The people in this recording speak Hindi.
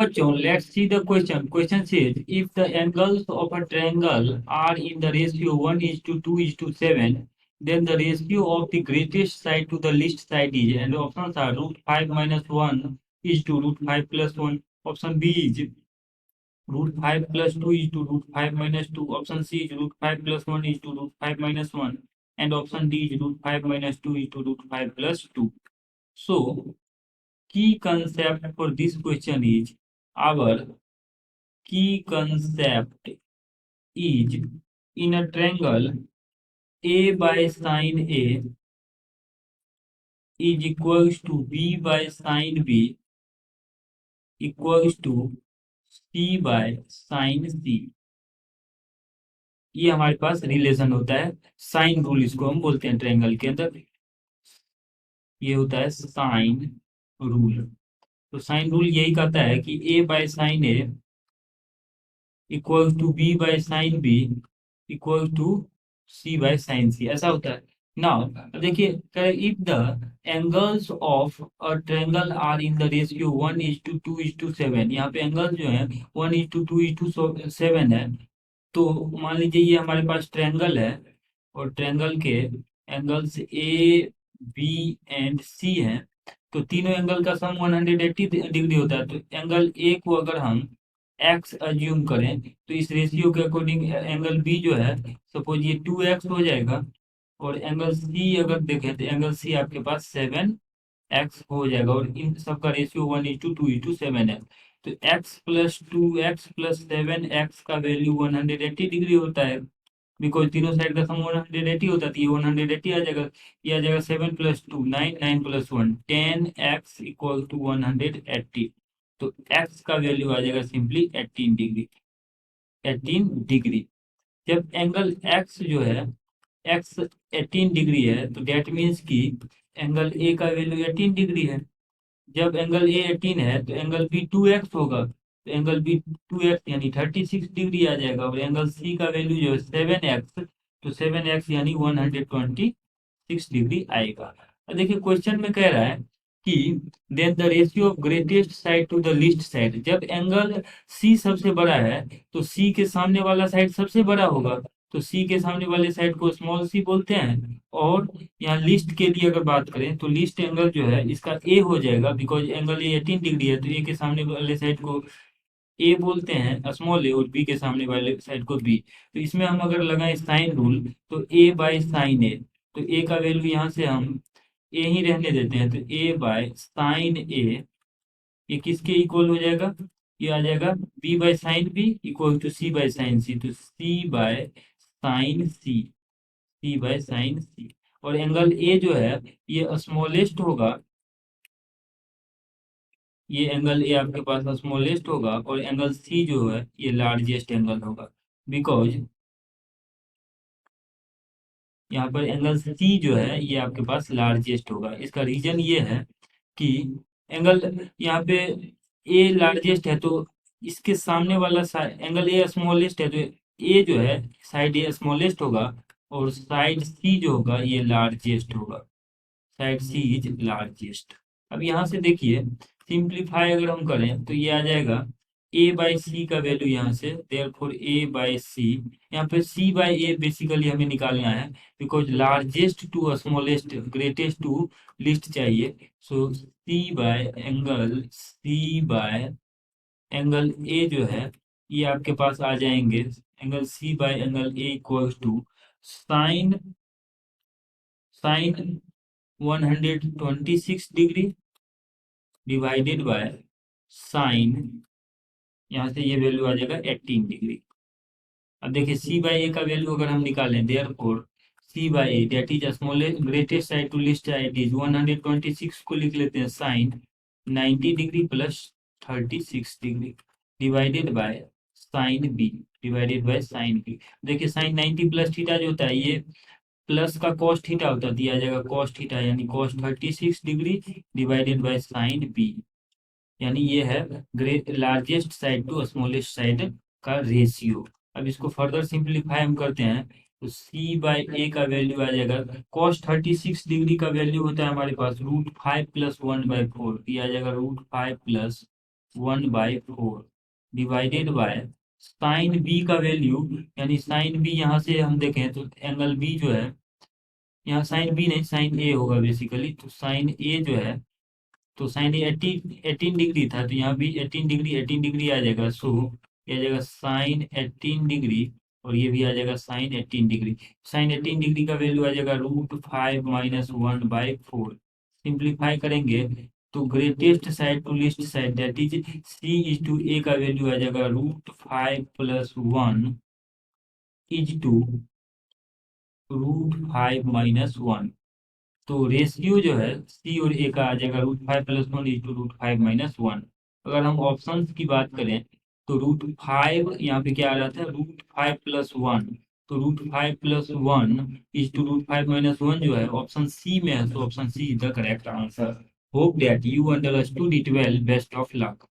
Bachon, let's see the question. Question says, if the angles of a triangle are in the ratio 1 is to 2 is to 7, then the ratio of the greatest side to the least side is, and the options are root 5 minus 1 is to root 5 plus 1. Option B is root 5 plus 2 is to root 5 minus 2. Option C is root 5 plus 1 is to root 5 minus 1. And option D is root 5 minus 2 is to root 5 plus 2. So, key concept for this question is, our key concept is, in a triangle A by sine A is equals to B by sine B equals to C by sine C. ये हमारे पास रिलेशन होता है, साइन रूल इसको हम बोलते हैं ट्रायंगल के अंदर। ये होता है साइन रूल। तो साइन रूल यही कहता है कि A by sine A equal to B by sine B equal to C by sine C, ऐसा होता है। नाउ देखिए, if the angles of a triangle are in the ratio 1 is to 2 is to 7, यहाँ पे एंगल्स जो है 1 is to 2 is to 7 है। तो मान लीजिए ये हमारे पास ट्रायंगल है और ट्रायंगल के एंगल्स ए बी एंड सी हैं। तो तीनों एंगल का सम 180 डिग्री होता है। तो एंगल ए को अगर हम एक्स अज्यूम करें तो इस रेशियो के अकॉर्डिंग एंगल बी जो है, सपोज ये 2x हो जाएगा। और एंगल सी अगर देखें तो एंगल सी आपके पास 7x हो जाएगा, और इन सबका रेशियो 1:2:7 है। तो x plus 2x plus 7x का वैल्यू 180 डिग्री होता है, बिकॉज तीनों साइड का सम 180 होता है। तो ये 180 आ जाएगा। ये आ जाएगा 7 plus 2 9, 9 plus 1 10x equal to 180। तो x का वैल्यू आ जाएगा सिंपली 18 डिग्री। 18 डिग्री। जब एंगल x जो है x 18 डिग्री है, तो डेट मीन्स कि एंगल ए का वैल्यू 18 डिग्री है। जब एंगल ए 18 है तो एंगल बी 2x होगा। तो एंगल बी 2x यानी 36 डिग्री आ जाएगा। और एंगल सी का वैल्यू जो है 7x, तो 7x यानी 126 डिग्री आएगा। अब देखिए क्वेश्चन में कह रहा है कि then the ratio of greatest side to the least side. जब एंगल सी सबसे बड़ा है तो सी के सामने वाला साइड सबसे बड़ा होगा। तो सी के सामने वाले साइड को स्मॉल सी बोलते हैं। और यहाँ लिस्ट के लिए अगर बात करें तो लिस्ट एंगल जो है इसका ए हो जाएगा, बिकॉज एंगल ए 18 डिग्री है। तो ए के सामने वाले साइड को ए बोलते हैं स्मॉल ए, और बी के सामने वाले साइड को बी। तो इसमें हम अगर लगाएं साइन रूल तो ए बाय साइन ए, तो ए का वैल्यू यहाँ से हम ए ही रहने देते हैं। तो ए बाय साइन ए ये किसके इक्वल हो जाएगा? ये आ जाएगा B by sine B equal to C by sine C. तो C by sine C, C by sine C. और एंगल ए जो है ये स्मॉलेस्ट होगा। ये एंगल ए आपके पास स्मॉलेस्ट होगा, और एंगल सी जो है ये लार्जेस्ट एंगल होगा। बिकॉज यहाँ पर एंगल सी जो है ये आपके पास लार्जेस्ट होगा। इसका रीजन ये है कि एंगल यहाँ पे ए लार्जेस्ट है, तो इसके सामने वाला एंगल ए स्मॉलेस्ट है, तो ए जो है साइड ए स्मॉलेस्ट होगा, और साइड सी जो होगा ये लार्जेस्ट होगा। Side C is largest. अब यहाँ से देखिए, सिंप्लीफाई अगर हम करें तो ये आ जाएगा ए बाई सी का वैल्यू यहाँ से, देयरफॉर ए बाई सी। यहाँ पे सी बाई ए बेसिकली हमें निकालना है, because largest to smallest greatest to least चाहिए। सो सी बाय एंगल ए जो है ये आपके पास आ जाएंगे, angle C by angle A equals to sine 126 degree divided by sine, यहाँ से ये वैल्यू आ जाएगा 18 डिग्री। अब देखिए सी बाई ए का वैल्यू अगर हम निकालें, therefore C by A that is smallest greatest side to least side is 126 को लिख लेते हैं sine 90 degree plus 36 degree divided by sine B, divided by sine B. देखिए साइन 90 प्लस थीटा जो होता है ये प्लस का कॉस थीटा होता है, दिया जाएगा कॉस थीटा यानी cos 36 degree divided by sine B, यानी ये है great largest side to smallest side का रेशियो। अब इसको फर्दर सिंप्लीफाई हम करते हैं तो सी बाई ए का वैल्यू आ जाएगा, कॉस 36 डिग्री का वैल्यू होता है हमारे पास √5 + 1/4, ये आ जाएगा √5 + 1/4 डिवाइडेड बाय साइन बी का वैल्यू, यानी साइन बी यहाँ से हम देखें तो एंगल बी जो है, यहाँ साइन बी नहीं साइन ए होगा बेसिकली, तो साइन ए जो है, तो साइन ए 18 डिग्री था, तो यहाँ भी 18 डिग्री आ जाएगा। सो ये आ जाएगा साइन 18 डिग्री, और ये भी आ जाएगा साइन 18 डिग्री। साइन 18 डिग्री का वैल्यू आ जाएगा √5 - 1/4। सिंप्लीफाई करेंगे तो greatest side to least side, that is C/A का वैल्यू आ जाएगा √5 + 1 √5 - 1। तो रेशियो जो है सी और ए का आ जाएगा √5 + 1 √5 - 1। अगर हम ऑप्शंस की बात करें तो √5 यहाँ पे क्या आ जाता है √5 + 1, तो √5 + 1 जो है ऑप्शन सी में है, तो option C is the correct answer. Hope that you understood it well, best of luck.